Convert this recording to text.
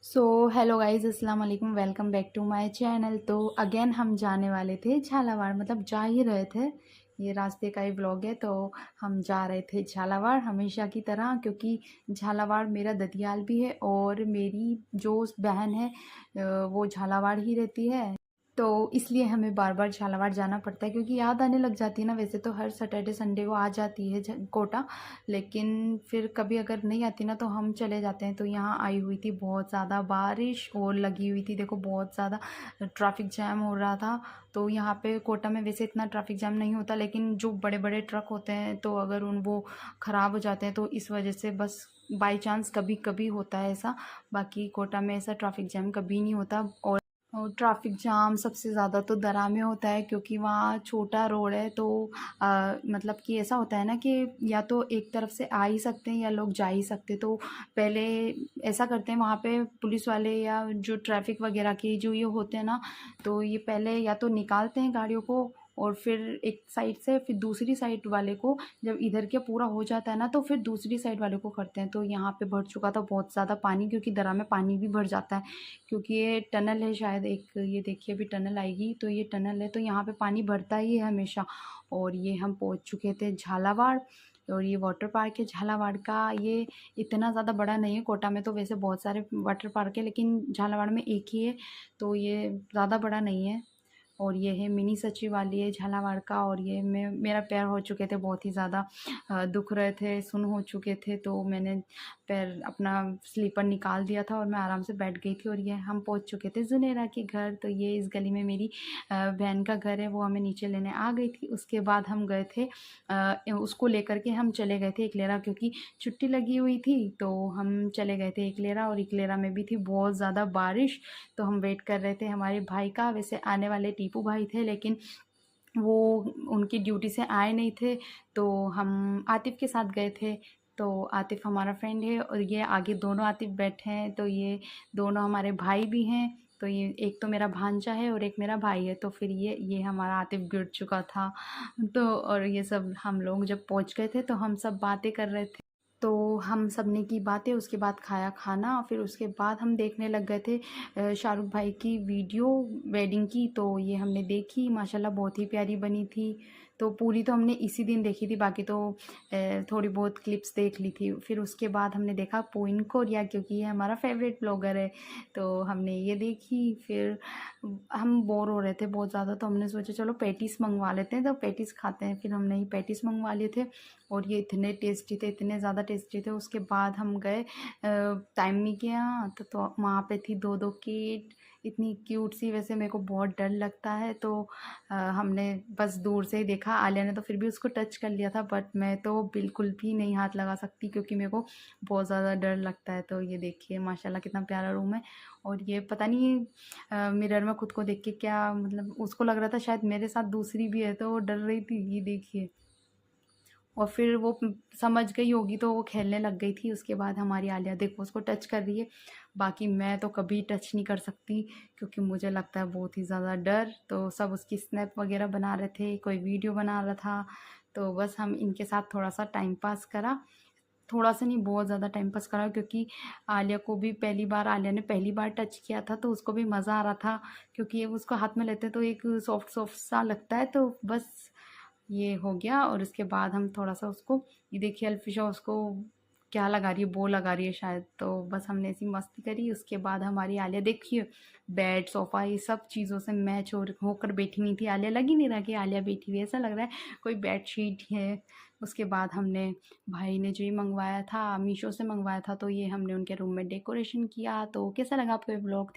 So hello guys, अस्सलाम वालेकुम, welcome back to my channel. तो अगेन हम जाने वाले थे झालावाड़, मतलब जा ही रहे थे। ये रास्ते का ही व्लॉग है। तो हम जा रहे थे झालावाड़ हमेशा की तरह, क्योंकि झालावाड़ मेरा ददियाल भी है और मेरी जो बहन है वो झालावाड़ ही रहती है। तो इसलिए हमें बार बार झालावाड़ जाना पड़ता है, क्योंकि याद आने लग जाती है ना। वैसे तो हर सैटरडे संडे को आ जाती है कोटा, लेकिन फिर कभी अगर नहीं आती ना तो हम चले जाते हैं। तो यहाँ आई हुई थी बहुत ज़्यादा बारिश और लगी हुई थी, देखो बहुत ज़्यादा ट्रैफिक जैम हो रहा था। तो यहाँ पे कोटा में वैसे इतना ट्रैफिक जैम नहीं होता, लेकिन जो बड़े बड़े ट्रक होते हैं तो अगर वो ख़राब हो जाते हैं तो इस वजह से बस बाई चांस कभी कभी होता है ऐसा। बाकी कोटा में ऐसा ट्रैफिक जैम कभी नहीं होता। और ट्रैफिक जाम सबसे ज़्यादा तो दरा में होता है, क्योंकि वहाँ छोटा रोड है। तो मतलब कि ऐसा होता है ना कि या तो एक तरफ से आ ही सकते हैं या लोग जा ही सकते। तो पहले ऐसा करते हैं वहाँ पे पुलिस वाले या जो ट्रैफिक वगैरह के जो ये होते हैं ना, तो ये पहले या तो निकालते हैं गाड़ियों को और फिर एक साइड से, फिर दूसरी साइड वाले को, जब इधर के पूरा हो जाता है ना तो फिर दूसरी साइड वाले को करते हैं। तो यहाँ पे भर चुका था बहुत ज़्यादा पानी, क्योंकि दरा में पानी भी भर जाता है। क्योंकि ये टनल है शायद एक, ये देखिए अभी टनल आएगी, तो ये टनल है तो यहाँ पे पानी भरता ही है हमेशा। और ये हम पहुँच चुके थे झालावाड़। और ये वाटर पार्क है झालावाड़ का। ये इतना ज़्यादा बड़ा नहीं है, कोटा में तो वैसे बहुत सारे वाटर पार्क है लेकिन झालावाड़ में एक ही है। तो ये ज़्यादा बड़ा नहीं है। और ये है मिनी सचिवालय झालावाड़ का। और ये मेरा पैर हो चुके थे बहुत ही ज़्यादा, दुख रहे थे, सुन्न हो चुके थे। तो मैंने पैर अपना स्लीपर निकाल दिया था और मैं आराम से बैठ गई थी। और ये हम पहुंच चुके थे जुनेरा के घर। तो ये इस गली में मेरी बहन का घर है, वो हमें नीचे लेने आ गई थी। उसके बाद हम गए थे उसको लेकर के हम चले गए थे एकलेरा, क्योंकि छुट्टी लगी हुई थी। तो हम चले गए थे एकलेरा, और एकलेरा में भी थी बहुत ज़्यादा बारिश। तो हम वेट कर रहे थे हमारे भाई का। वैसे आने वाले टीपू भाई थे, लेकिन वो उनकी ड्यूटी से आए नहीं थे। तो हम आतिफ़ के साथ गए थे। तो आतिफ़ हमारा फ्रेंड है और ये आगे दोनों आतिफ़ बैठे हैं। तो ये दोनों हमारे भाई भी हैं। तो ये एक तो मेरा भांजा है और एक मेरा भाई है। तो फिर ये हमारा आतिफ़ गिर चुका था। तो और ये सब हम लोग जब पहुंच गए थे तो हम सब बातें कर रहे थे। तो हम सब ने की बातें, उसके बाद खाया खाना, और फिर उसके बाद हम देखने लग गए थे शाहरुख भाई की वीडियो वेडिंग की। तो ये हमने देखी, माशाल्लाह बहुत ही प्यारी बनी थी। तो पूरी तो हमने इसी दिन देखी थी, बाकी तो थोड़ी बहुत क्लिप्स देख ली थी। फिर उसके बाद हमने देखा पोइन कोरिया, क्योंकि ये हमारा फेवरेट ब्लॉगर है। तो हमने ये देखी। फिर हम बोर हो रहे थे बहुत ज़्यादा, तो हमने सोचा चलो पैटीज़ मंगवा लेते हैं, तो पैटीज़ खाते हैं। फिर हमने ये पैटीज़ मंगवा लिए थे और ये इतने टेस्टी थे, इतने ज़्यादा टेस्टी थे। उसके बाद हम गए टाइमी के यहाँ। तो वहाँ पे थी दो दो किट, इतनी क्यूट सी। वैसे मेरे को बहुत डर लगता है, तो हमने बस दूर से ही देखा। आलिया ने तो फिर भी उसको टच कर लिया था, बट मैं तो बिल्कुल भी नहीं हाथ लगा सकती, क्योंकि मेरे को बहुत ज़्यादा डर लगता है। तो ये देखिए माशाल्लाह कितना प्यारा रूम है। और ये पता नहीं मिरर में खुद को देख के क्या, मतलब उसको लग रहा था शायद मेरे साथ दूसरी भी है, तो वो डर रही थी। ये देखिए। और फिर वो समझ गई होगी तो वो खेलने लग गई थी। उसके बाद हमारी आलिया देखो उसको टच कर रही है। बाकी मैं तो कभी टच नहीं कर सकती, क्योंकि मुझे लगता है बहुत ही ज़्यादा डर। तो सब उसकी स्नैप वगैरह बना रहे थे, कोई वीडियो बना रहा था। तो बस हम इनके साथ थोड़ा सा टाइम पास करा। थोड़ा सा नहीं, बहुत ज़्यादा टाइम पास करा, क्योंकि आलिया को भी पहली बार, आलिया ने पहली बार टच किया था, तो उसको भी मज़ा आ रहा था। क्योंकि ये उसको हाथ में लेते तो एक सॉफ्ट सॉफ्ट सा लगता है। तो बस ये हो गया। और उसके बाद हम थोड़ा सा उसको, ये देखिए अल्फिशा उसको क्या लगा रही है, बो लगा रही है शायद। तो बस हमने ऐसी मस्ती करी। उसके बाद हमारी आलिया देखिए बेड सोफ़ा ये सब चीज़ों से मैच होकर बैठी हुई थी। आलिया लग ही नहीं रहा कि आलिया बैठी हुई है, ऐसा लग रहा है कोई बेड शीट है। उसके बाद हमने, भाई ने जो ये मंगवाया था मीशो से मंगवाया था, तो ये हमने उनके रूम में डेकोरेशन किया। तो कैसा लगा आपको ये ब्लॉग?